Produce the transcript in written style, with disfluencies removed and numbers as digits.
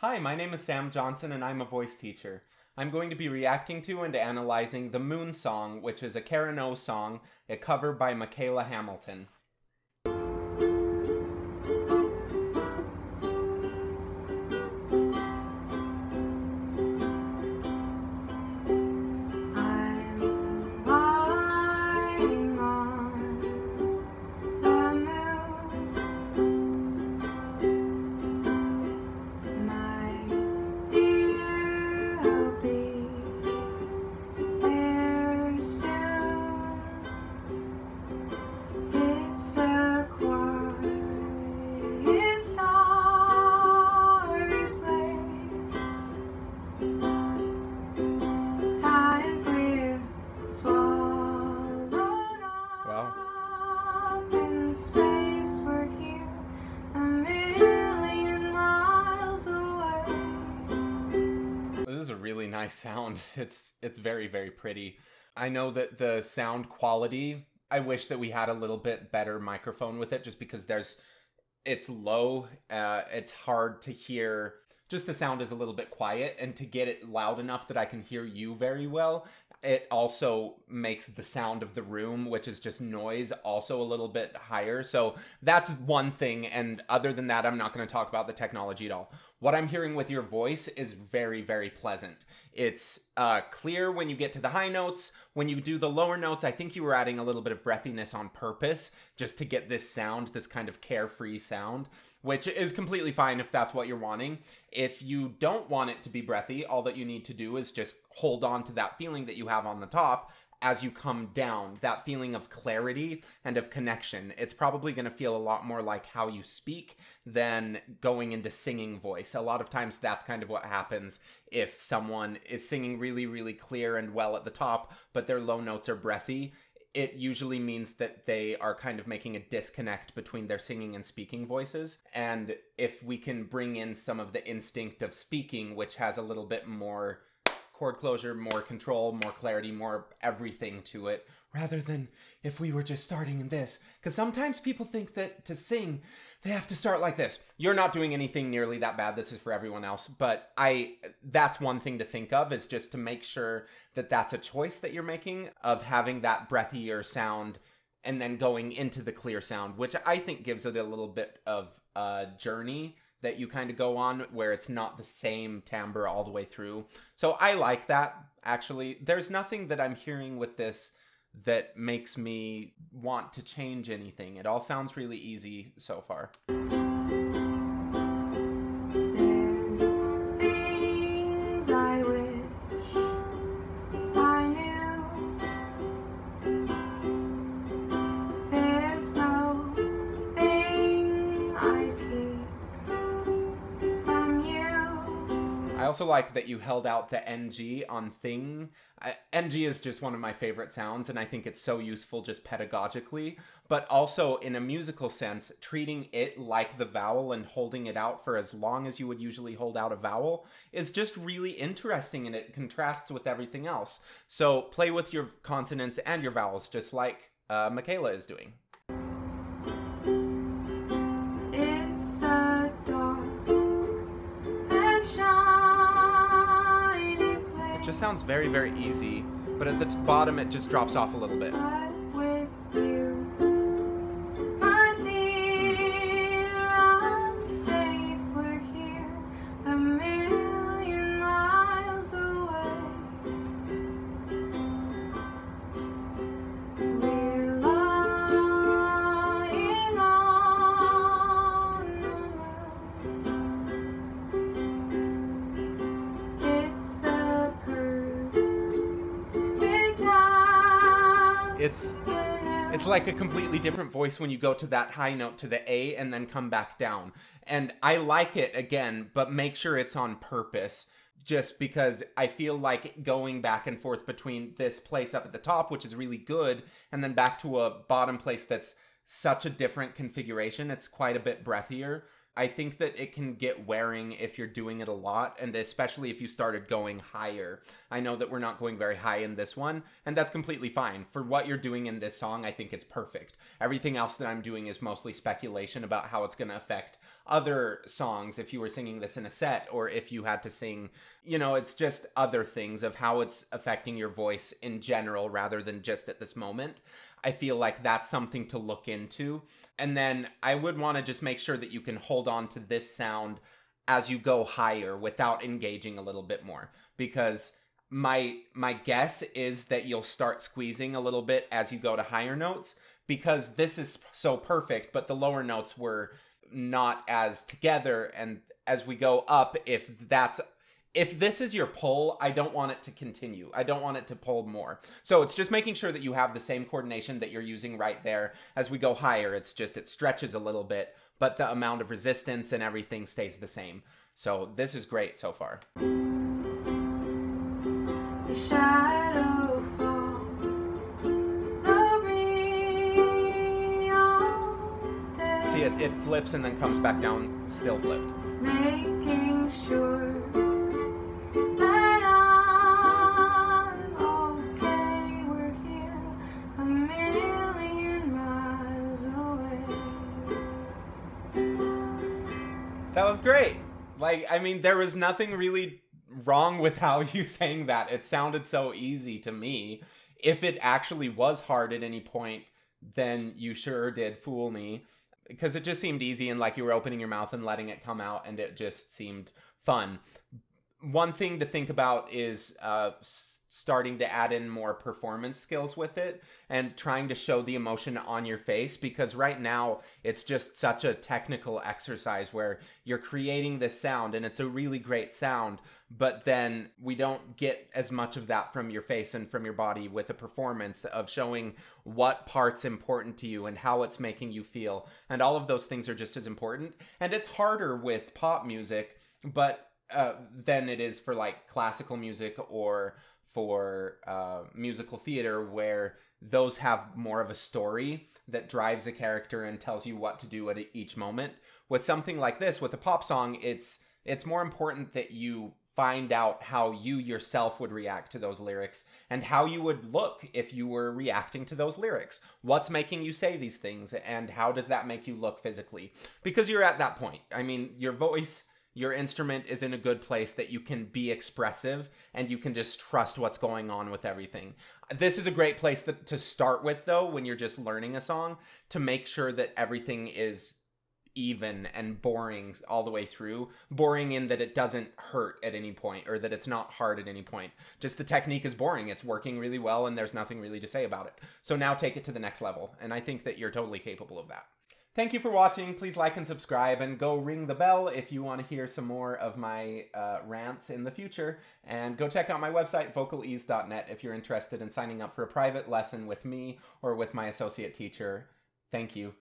Hi, my name is Sam Johnson and I'm a voice teacher. I'm going to be reacting to and analyzing the Moon Song, which is a Karen O song, a cover by Mikaela Hamilton. This is a really nice sound. It's very, very pretty. I know that the sound quality, I wish that we had a little bit better microphone with it just because it's low. It's hard to hear. Just the sound is a little bit quiet, and to get it loud enough that I can hear you very well, it also makes the sound of the room, which is just noise, also a little bit higher. So that's one thing, and other than that, I'm not going to talk about the technology at all. What I'm hearing with your voice is very, very pleasant. It's clear when you get to the high notes. When you do the lower notes, I think you were adding a little bit of breathiness on purpose just to get this sound, this kind of carefree sound, which is completely fine if that's what you're wanting. If you don't want it to be breathy, all that you need to do is just hold on to that feeling that you have on the top as you come down, that feeling of clarity and of connection. It's probably going to feel a lot more like how you speak than going into singing voice. A lot of times that's kind of what happens if someone is singing really, really clear and well at the top, but their low notes are breathy. It usually means that they are kind of making a disconnect between their singing and speaking voices. And if we can bring in some of the instinct of speaking, which has a little bit more chord closure, more control, more clarity, more everything to it, rather than if we were just starting in this. Because sometimes people think that to sing, they have to start like this. You're not doing anything nearly that bad. This is for everyone else. But that's one thing to think of, is just to make sure that that's a choice that you're making, of having that breathier sound and then going into the clear sound, which I think gives it a little bit of a journey that you kind of go on, where it's not the same timbre all the way through. So I like that, actually. There's nothing that I'm hearing with this that makes me want to change anything. It all sounds really easy so far. There's things I wish I knew. There's no thing I keep from you. I also like that you held out the NG on thing. NG is just one of my favorite sounds, and I think it's so useful just pedagogically, but also in a musical sense, treating it like the vowel and holding it out for as long as you would usually hold out a vowel is just really interesting, and it contrasts with everything else. So play with your consonants and your vowels, just like Mikaela is doing. It's a dark and shiny place. It just sounds very, very easy, but at the bottom it just drops off a little bit. But with you, my dear, I'm safe. We're here, a million miles away. We're lying on the moon. It's a perfect time. It's like a completely different voice when you go to that high note to the A and then come back down. And I like it again, but make sure it's on purpose. Just because I feel like going back and forth between this place up at the top, which is really good, and then back to a bottom place that's such a different configuration. It's quite a bit breathier. I think that it can get wearing if you're doing it a lot, and especially if you started going higher. I know that we're not going very high in this one, and that's completely fine. For what you're doing in this song, I think it's perfect. Everything else that I'm doing is mostly speculation about how it's going to affect other songs if you were singing this in a set, or if you had to sing, you know, it's just other things of how it's affecting your voice in general rather than just at this moment. I feel like that's something to look into. And then I would want to just make sure that you can hold on to this sound as you go higher without engaging a little bit more, because my guess is that you'll start squeezing a little bit as you go to higher notes, because this is so perfect, but the lower notes were not as together. And as we go up, if this is your pull, I don't want it to continue. I don't want it to pull more. So it's just making sure that you have the same coordination that you're using right there. As we go higher, it's just, it stretches a little bit, but the amount of resistance and everything stays the same. So this is great so far. The shadow falls of me all day. See, it flips and then comes back down, still flipped. Making sure that I'm okay. We're here a million miles away. That was great. Like, I mean, there was nothing really wrong with how you sang that. It sounded so easy to me. If it actually was hard at any point, then you sure did fool me, because it just seemed easy and like you were opening your mouth and letting it come out, and it just seemed fun. One thing to think about is starting to add in more performance skills with it and trying to show the emotion on your face, because right now it's just such a technical exercise where you're creating this sound and it's a really great sound, but then we don't get as much of that from your face and from your body with a performance of showing what part's important to you and how it's making you feel. And all of those things are just as important. And it's harder with pop music, but than it is for like classical music or for musical theater, where those have more of a story that drives a character and tells you what to do at each moment. With something like this, with a pop song, it's more important that you find out how you yourself would react to those lyrics and how you would look if you were reacting to those lyrics. What's making you say these things, and how does that make you look physically? Because you're at that point. I mean, your voice, your instrument is in a good place that you can be expressive and you can just trust what's going on with everything. This is a great place to start with, though, when you're just learning a song, to make sure that everything is even and boring all the way through. Boring in that it doesn't hurt at any point, or that it's not hard at any point. Just the technique is boring. It's working really well and there's nothing really to say about it. So now take it to the next level. And I think that you're totally capable of that. Thank you for watching. Please like and subscribe, and go ring the bell if you want to hear some more of my rants in the future. And go check out my website, vocalease.net, if you're interested in signing up for a private lesson with me or with my associate teacher. Thank you.